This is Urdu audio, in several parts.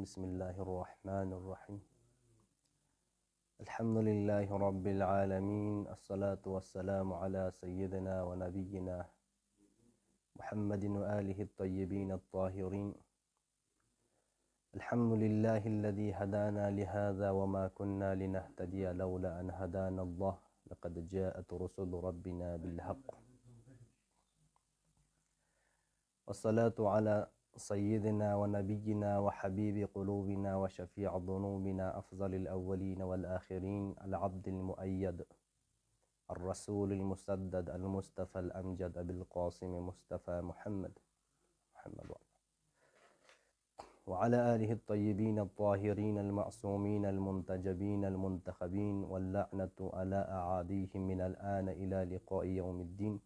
بسم الله الرحمن الرحيم. الحمد لله رب العالمين، الصلاة والسلام على سيدنا ونبينا محمد وآله الطيبين الطاهرين. الحمد لله الذي هدانا لهذا وما كنا لنهتدي لولا أن هدانا الله، لقد جاءت رسل ربنا بالحق. والصلاة على سيدنا ونبينا وحبيب قلوبنا وشفيع ذنوبنا أفضل الأولين والآخرين، العبد المؤيد الرسول المسدد المصطفى الأمجد أبي القاسم مصطفى محمد وعلى آله الطيبين الطاهرين المعصومين المنتجبين المنتخبين، واللعنة على أعاديهم من الآن إلى لقاء يوم الدين.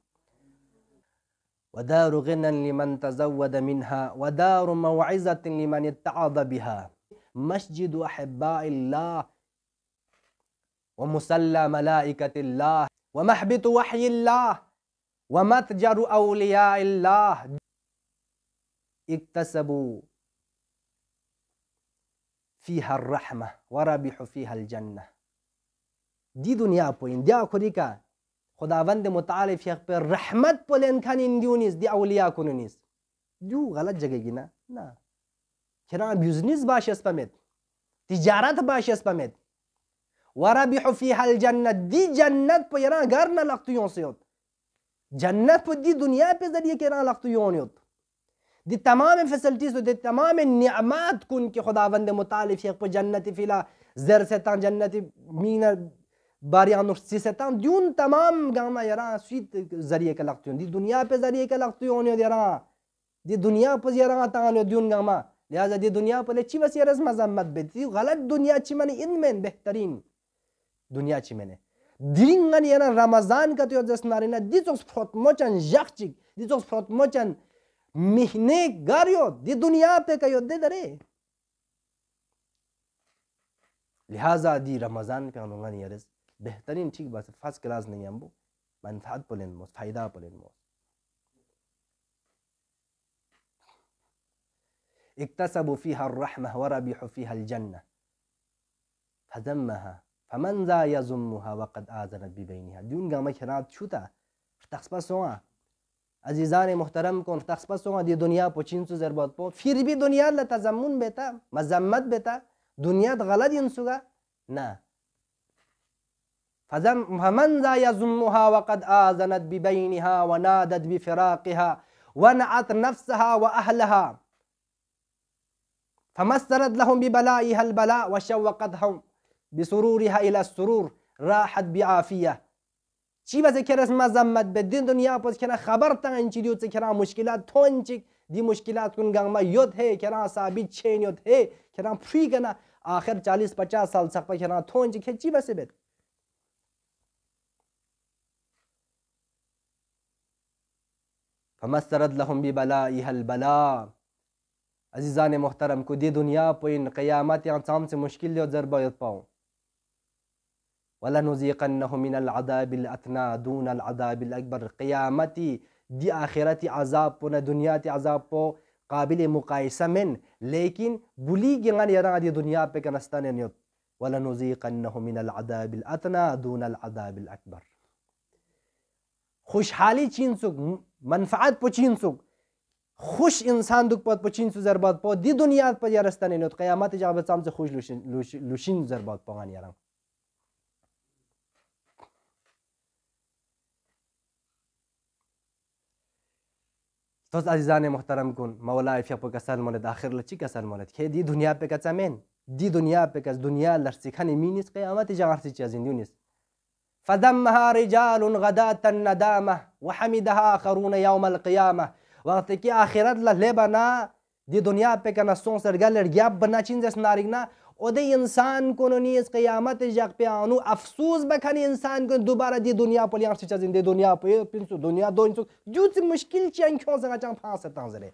ودار غنى لمن تزود منها، ودار موعظة لمن اتعظ بها، مسجد أحباء الله ومصلى ملائكة الله ومحبط وحي الله ومتجر أولياء الله. اكتسبوا فيها الرحمة وربحوا فيها الجنة. دي دنیا پوین دیا خودی که خداوند متعال فیق پر رحمت پلن کنین دیونیز دی اولیا کنونیز دیو غلط جگه گی نه کرا بیزنس باش اسپمت تجارت باش اسپمت وربحوا فيها الجنة. دی جنت پو یرا گھر نہ لگتیون سیوت جنت پو دی دنیا پہ ذریعے کرا لگتیون یوت دی تمام فیسلٹیز و دی تمام نعمات کن کے خداوند متعال فیق پو جنت فیلا زر ستان جنت مینر باریان سی ستان دیون تمام گاما یرا سویت ذریعے کا لگتیون دی دنیا پہ ذریعے کا لگتیون یرا دی دنیا پہ یرا تانو دیون گاما لہذا دی دنیا پہ چی بس یرز مذمت بیتی غلط دنیا چی من ان میں بہترین دنیا چی میں نے درینگن یرا رمضان کا تو جس نارینا دی تو فرات موچن جخچک دی تو فرات موچن مہنے گاریو دی دنیا پہ کیو دے درے. لہذا دی رمضان پہ انہوں نے یرز بہترین ٹھیک بس فرسٹ کلاس نہیں ہم منفعت پلن موس فائدہ پلن موس. اکتسبوا فيها الرحمة وربحوا فيها الجنة فذمها فمن ذا يذمها وقد آذنت ببينها. دیون گاما خراب چھوتا تخصبہ سوا عزیزان محترم کون تخصبہ سوا دی دنیا پو چین سو ضربات پو پھر بھی دنیا لتزمون بیتا مذمت بیتا دنیا غلط انسوگا نا. فمن ذا يذمها وقد آذنت ببينها ونادت بفراقها ونعت نفسها وأهلها فمسرت لهم ببلائها البلاء وشوقتهم بسرورها إلى السرور راحت بعافية. چی بس کرس مذمت به دین دنیا پس کرا خبر تا انچی دیوت کرا مشکلات تو انچی دی مشکلات کن گنگ ما یود ہے کرا ثابت چین یود ہے کرا پری کنا آخر 40-50 سال سخت کرا تو انچی کہ چی بس بیت. فمسرت لهم ببلائها البلاء. عزیزان محترم کو دی دنیا پو ان قیامت انسان سے مشکل لے ضربہ یت پاؤں. وَلَنُذِيقَنَّهُ مِنَ الْعَذَابِ الْأَدْنَىٰ دُونَ الْعَذَابِ الْأَكْبَرِ. قیامتی دی آخرتی عذاب پو نہ دنیا تی عذاب پو قابل مقایسہ من لیکن بلی گنگن یرا دی دنیا پہ کنستان نیت. وَلَنُذِيقَنَّهُ مِنَ الْعَذَابِ الْأَدْنَىٰ دُونَ الْعَذَابِ الْأَكْبَرِ. خوشحالی چین سک منفعت پو چین سک خوش انسان دک پو چین سو ضربات پو دی دنیا پہ یرستان نیت قیامت جاب سام سے خوش لوشین ضربات پوان یرا. تو عزیزان محترم کن مولا فیق پو کسل مولد آخر لچی کسل مولد که دی دنیا پہ کسا مین دی دنیا پہ کس دنیا لرسکھن مینیس قیامت جاہر سی چیزیں دیونیس. فذمها رجال غداة الندامة وحمدها آخرون يوم القيامة. وقت کی آخرت لے بنا دی دنیا پہ کنا سون سرگل گیاب بنا چین جس نارگنا او دی انسان کو نیس قیامت جاگ پہ آنو افسوس بکھنی انسان کو دوبارہ دی دنیا پہ لیاں سے چیزیں دی دنیا پہ پنسو دنیا دو انسو جو سی مشکل چین کیوں سنگا چاہاں پھانس تانزرے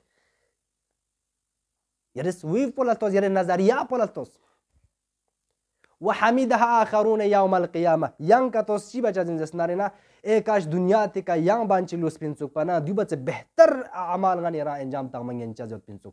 یرس ویف پولتوس یر نظریہ پولتوس. وحمدها آخرون يوم القيامة. yang katos si baca jinjas narina ekash dunia tika yang banci lus pinsuk pana duba se behter amal ngani ra enjam tang mangen chajot pinsuk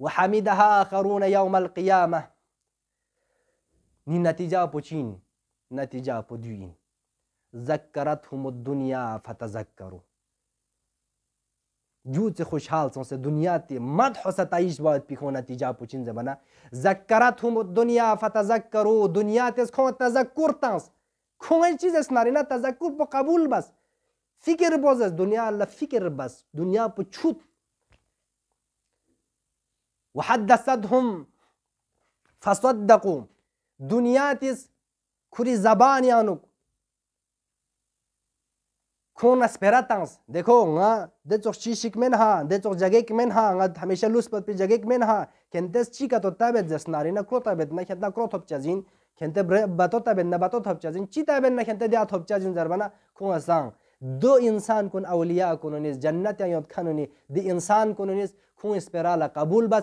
وحمدها آخرون يوم القيامة ني نتيجة بوچين نتيجة بودوين ذكرتهم الدنيا فتذكروا جوت خوشحال سن سے دنیا تی مدح و ستائش باید پیکو نتیجہ پوچین زبانا ذکرتهم الدنيا فتذكروا دنیا تیز کون تذکر تانس کون چیز اس نارینا تذکر پا قبول بس فکر بوزس دنیا اللہ فکر بس دنیا پا چھوت وحدثتهم فصدقوا دنیا تیز کھری زبان یانو كون اسبيراتانس ديكو nga ديتو شيشيك منها ديتو جاجيك منها nga هميشه لوس بات بجاجيك منها كنتس چيكا تو تابت زسنارينا كرو تابت نا كنتا كرو توب چازين كنت باتو تابت نا باتو توب چازين چي تابت نا كنت ديا توب چازين زربانا كون اسان دو انسان كون اولياء كونونيس جنت يود كانوني دي انسان كونونيس كون اسبيرالا قبول بس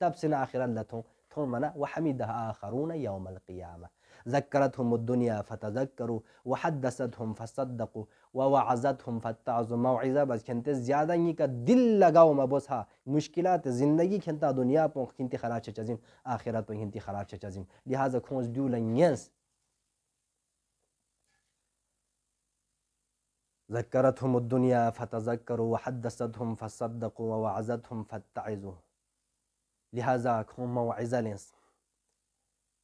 تبسنا اخرا لتون ثم منا وحمدها اخرون يوم القيامه ذكرتهم الدنيا فتذكروا وحدثتهم فصدقوا ووعظتهم فاتعظوا موعظة بس كنت زیادہ یہ کا دل لگاؤ مبوسها مشکلات زندگی کھنتا دنیا پون کھنتی خراب چچازین آخرت پون کھنتی خراب چچازین لہذا کھونس دیولن ینس ذكرتهم الدنيا فتذكروا وحدثتهم فصدقوا ووعظتهم فاتعظوا لهذا كون موعظة لنس